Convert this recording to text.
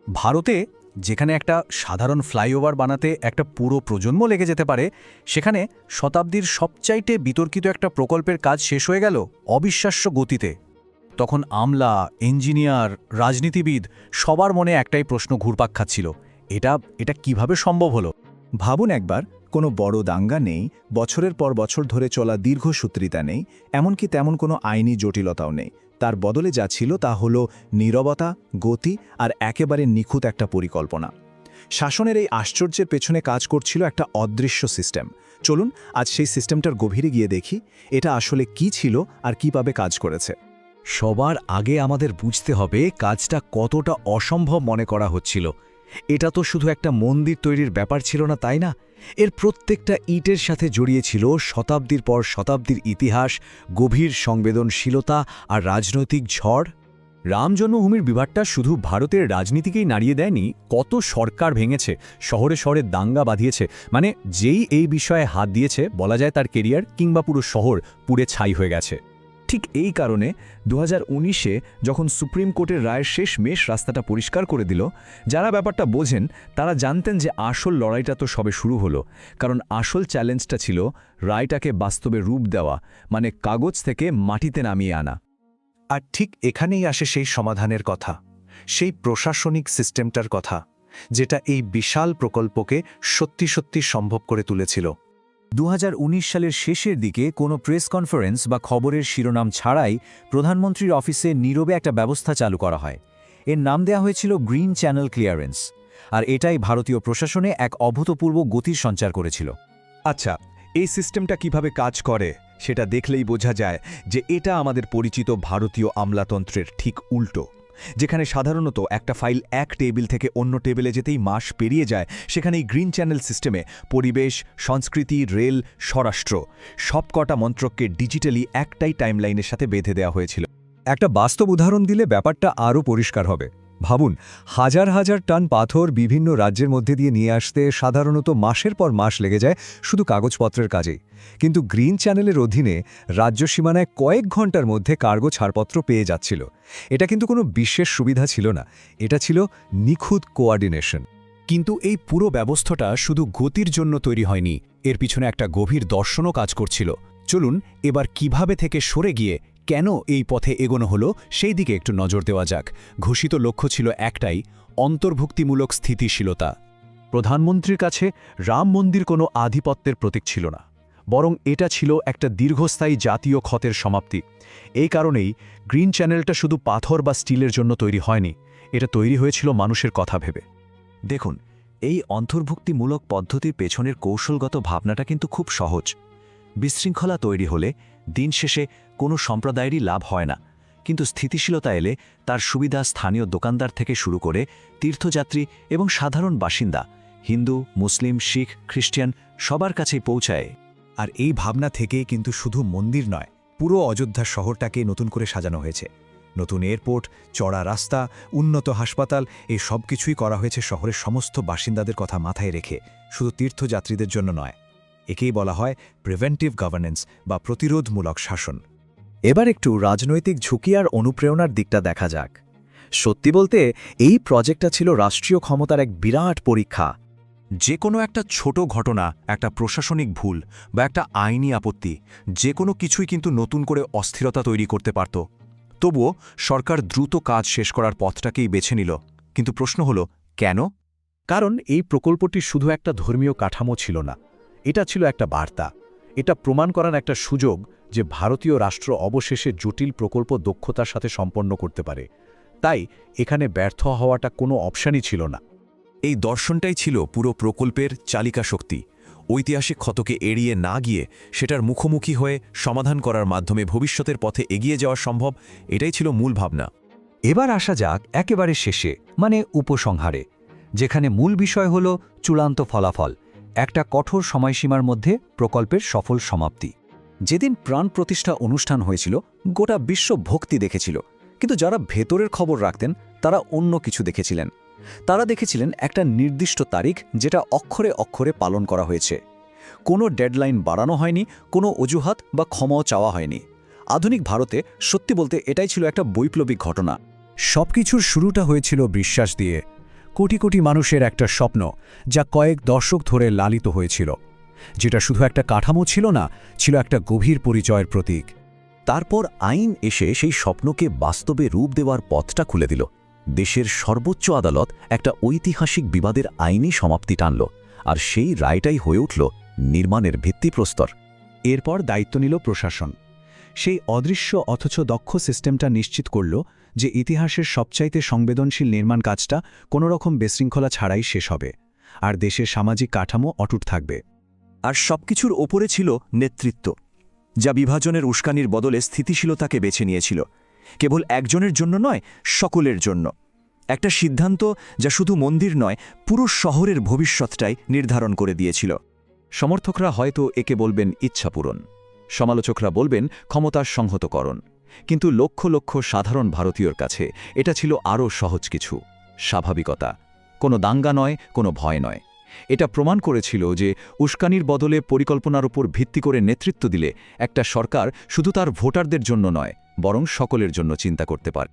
ভারতে যেখানে একটা সাধারণ ফ্লাইওভার বানাতে একটা পুরো প্রজন্ম লেগে যেতে পারে, সেখানে শতাব্দীর সবচাইতে বিতর্কিত একটা প্রকল্পের কাজ শেষ হয়ে গেল অবিশ্বাস্য গতিতে। তখন আমলা, ইঞ্জিনিয়ার, রাজনীতিবিদ সবার মনে একটাই প্রশ্ন ঘুরপাক খাচ্ছিল, এটা এটা কিভাবে সম্ভব হলো। ভাবুন একবার, কোনো বড় দাঙ্গা নেই, বছরের পর বছর ধরে চলা দীর্ঘসূত্রিতা নেই, এমনকি তেমন কোনো আইনি জটিলতাও নেই। তার বদলে যা ছিল তা হলো নীরবতা, গতি আর একেবারে নিখুঁত একটা পরিকল্পনা। শাসনের এই আশ্চর্যের পেছনে কাজ করছিল একটা অদৃশ্য সিস্টেম। চলুন আজ সেই সিস্টেমটার গভীরে গিয়ে দেখি এটা আসলে কি ছিল আর কিভাবে কাজ করেছে। সবার আগে আমাদের বুঝতে হবে কাজটা কতটা অসম্ভব মনে করা হচ্ছিল। এটা তো শুধু একটা মন্দির তৈরির ব্যাপার ছিল না, তাই না? এর প্রত্যেকটা ইটের সাথে জড়িয়ে ছিল শতাব্দীর পর শতাব্দীর ইতিহাস, গভীর সংবেদনশীলতা আর রাজনৈতিক ঝড়। রাম জন্মভূমির বিবাদটা শুধু ভারতের রাজনীতিকেই নাড়িয়ে দেয়নি, কত সরকার ভেঙেছে, শহরে শহরে দাঙ্গা বাঁধিয়েছে। মানে যেই এই বিষয়ে হাত দিয়েছে, বলা যায় তার কেরিয়ার কিংবা পুরো শহর পুড়ে ছাই হয়ে গেছে। ঠিক এই কারণে 2019-এ যখন সুপ্রিম কোর্টের রায়ের শেষ মেশ রাস্তাটা পরিষ্কার করে দিল, যারা ব্যাপারটা বোঝেন তারা জানতেন যে আসল লড়াইটা তো সবে শুরু হলো। কারণ আসল চ্যালেঞ্জটা ছিল রায়টাকে বাস্তবে রূপ দেওয়া, মানে কাগজ থেকে মাটিতে নামিয়ে আনা। আর ঠিক এখানেই আসে সেই সমাধানের কথা, সেই প্রশাসনিক সিস্টেমটার কথা, যেটা এই বিশাল প্রকল্পকে সত্যি সত্যি সম্ভব করে তুলেছিল। 2019 সালের শেষের দিকে কোনো প্রেস কনফারেন্স বা খবরের শিরোনাম ছাড়াই প্রধানমন্ত্রীর অফিসে নীরবে একটা ব্যবস্থা চালু করা হয়। এর নাম দেওয়া হয়েছিল গ্রিন চ্যানেল ক্লিয়ারেন্স। আর এটাই ভারতীয় প্রশাসনে এক অভূতপূর্ব গতির সঞ্চার করেছিল। আচ্ছা, এই সিস্টেমটা কিভাবে কাজ করে সেটা দেখলেই বোঝা যায় যে এটা আমাদের পরিচিত ভারতীয় আমলাতন্ত্রের ঠিক উল্টো। যেখানে সাধারণত একটা ফাইল এক টেবিল থেকে অন্য টেবিলে যেতেই মাস পেরিয়ে যায়, সেখানে এই গ্রিন চ্যানেল সিস্টেমে পরিবেশ, সংস্কৃতি, রেল, স্বরাষ্ট্র সবকটা মন্ত্রককে ডিজিটালি একটাই টাইমলাইনের সাথে বেঁধে দেওয়া হয়েছিল। একটা বাস্তব উদাহরণ দিলে ব্যাপারটা আরও পরিষ্কার হবে। ভাবুন, হাজার হাজার টন পাথর বিভিন্ন রাজ্যের মধ্যে দিয়ে নিয়ে আসতে সাধারণত মাসের পর মাস লেগে যায় শুধু কাগজপত্রের কাজেই। কিন্তু গ্রিন চ্যানেলের অধীনে রাজ্য সীমানায় কয়েক ঘন্টার মধ্যে কার্গো ছাড়পত্র পেয়ে যাচ্ছিল। এটা কিন্তু কোনো বিশেষ সুবিধা ছিল না, এটা ছিল নিখুঁত কোঅর্ডিনেশন। কিন্তু এই পুরো ব্যবস্থাটা শুধু গতির জন্য তৈরি হয়নি, এর পিছনে একটা গভীর দর্শনও কাজ করছিল। চলুন এবার কিভাবে থেকে সরে গিয়ে কেন এই পথে এগোনো হলো সেই দিকে একটু নজর দেওয়া যাক। ঘোষিত লক্ষ্য ছিল একটাই, অন্তর্ভুক্তিমূলক স্থিতিশীলতা। প্রধানমন্ত্রীর কাছে রাম মন্দির কোনো আধিপত্যের প্রতীক ছিল না, বরং এটা ছিল একটা দীর্ঘস্থায়ী জাতীয় ক্ষতের সমাপ্তি। এই কারণেই গ্রিন চ্যানেলটা শুধু পাথর বা স্টিলের জন্য তৈরি হয়নি, এটা তৈরি হয়েছিল মানুষের কথা ভেবে। দেখুন, এই অন্তর্ভুক্তিমূলক পদ্ধতির পেছনের কৌশলগত ভাবনাটা কিন্তু খুব সহজ। বিশৃঙ্খলা তৈরি হলে দিন শেষে কোনো সম্প্রদায়েরই লাভ হয় না, কিন্তু স্থিতিশীলতা এলে তার সুবিধা স্থানীয় দোকানদার থেকে শুরু করে তীর্থযাত্রী এবং সাধারণ বাসিন্দা, হিন্দু, মুসলিম, শিখ, খ্রিস্টান সবার কাছেই পৌঁছায়। আর এই ভাবনা থেকে কিন্তু শুধু মন্দির নয়, পুরো অযোধ্যা শহরটাকে নতুন করে সাজানো হয়েছে। নতুন এয়ারপোর্ট, চড়া রাস্তা, উন্নত হাসপাতাল, এই সব কিছুই করা হয়েছে শহরের সমস্ত বাসিন্দাদের কথা মাথায় রেখে, শুধু তীর্থযাত্রীদের জন্য নয়। একেই বলা হয় প্রিভেন্টিভ গভর্নেন্স বা প্রতিরোধমূলক শাসন। এবার একটু রাজনৈতিক ঝুঁকি আর অনুপ্রেরণার দিকটা দেখা যাক। সত্যি বলতে এই প্রজেক্টটা ছিল রাষ্ট্রীয় ক্ষমতার এক বিরাট পরীক্ষা। যে কোনো একটা ছোট ঘটনা, একটা প্রশাসনিক ভুল বা একটা আইনি আপত্তি, যে কোনো কিছুই কিন্তু নতুন করে অস্থিরতা তৈরি করতে পারত। তবুও সরকার দ্রুত কাজ শেষ করার পথটাকেই বেছে নিল। কিন্তু প্রশ্ন হলো, কেন? কারণ এই প্রকল্পটি শুধু একটা ধর্মীয় কাঠামো ছিল না, এটা ছিল একটা বার্তা। এটা প্রমাণ করার একটা সুযোগ যে ভারতীয় রাষ্ট্র অবশেষে জটিল প্রকল্প দক্ষতার সাথে সম্পন্ন করতে পারে। তাই এখানে ব্যর্থ হওয়াটা কোনো অপশানই ছিল না। এই দর্শনটাই ছিল পুরো প্রকল্পের চালিকা শক্তি। ঐতিহাসিক ক্ষতকে এড়িয়ে না গিয়ে সেটার মুখোমুখি হয়ে সমাধান করার মাধ্যমে ভবিষ্যতের পথে এগিয়ে যাওয়া সম্ভব, এটাই ছিল মূল ভাবনা। এবার আসা যাক একেবারে শেষে, মানে উপসংহারে, যেখানে মূল বিষয় হল চূড়ান্ত ফলাফল, একটা কঠোর সময়সীমার মধ্যে প্রকল্পের সফল সমাপ্তি। যেদিন প্রাণ প্রতিষ্ঠা অনুষ্ঠান হয়েছিল, গোটা বিশ্ব ভক্তি দেখেছিল, কিন্তু যারা ভেতরের খবর রাখতেন তারা অন্য কিছু দেখেছিলেন। তারা দেখেছিলেন একটা নির্দিষ্ট তারিখ যেটা অক্ষরে অক্ষরে পালন করা হয়েছে। কোনো ডেডলাইন বাড়ানো হয়নি, কোনো অজুহাত বা ক্ষমাও চাওয়া হয়নি। আধুনিক ভারতে সত্যি বলতে এটাই ছিল একটা বৈপ্লবিক ঘটনা। সবকিছুর শুরুটা হয়েছিল বিশ্বাস দিয়ে। কোটি কোটি মানুষের একটা স্বপ্ন যা কয়েক দশক ধরে লালিত হয়েছিল, যেটা শুধু একটা কাঠামো ছিল না, ছিল একটা গভীর পরিচয়ের প্রতীক। তারপর আইন এসে সেই স্বপ্নকে বাস্তবে রূপ দেওয়ার পথটা খুলে দিল। দেশের সর্বোচ্চ আদালত একটা ঐতিহাসিক বিবাদের আইনি সমাপ্তি টানল, আর সেই রায়টাই হয়ে উঠল নির্মাণের ভিত্তিপ্রস্তর। এরপর দায়িত্ব নিল প্রশাসন। সেই অদৃশ্য অথচ দক্ষ সিস্টেমটা নিশ্চিত করল যে ইতিহাসের সবচাইতে সংবেদনশীল নির্মাণ কাজটা কোনোরকম বিশৃঙ্খলা ছাড়াই শেষ হবে, আর দেশের সামাজিক কাঠামো অটুট থাকবে। আর সবকিছুর ওপরে ছিল নেতৃত্ব, যা বিভাজনের উস্কানির বদলে স্থিতিশীলতাকে বেছে নিয়েছিল, কেবল একজনের জন্য নয়, সকলের জন্য। একটা সিদ্ধান্ত যা শুধু মন্দির নয়, পুরো শহরের ভবিষ্যৎটাই নির্ধারণ করে দিয়েছিল। সমর্থকরা হয়তো একে বলবেন ইচ্ছাপূরণ, সমালোচকরা বলবেন ক্ষমতার সংহতকরণ, কিন্তু লক্ষ লক্ষ সাধারণ ভারতীয়র কাছে এটা ছিল আরও সহজ কিছু, স্বাভাবিকতা। কোনো দাঙ্গা নয়, কোনো ভয় নয়। এটা প্রমাণ করেছিল যে উস্কানির বদলে পরিকল্পনার উপর ভিত্তি করে নেতৃত্ব দিলে একটা সরকার শুধু তার ভোটারদের জন্য নয়, বরং সকলের জন্য চিন্তা করতে পারে।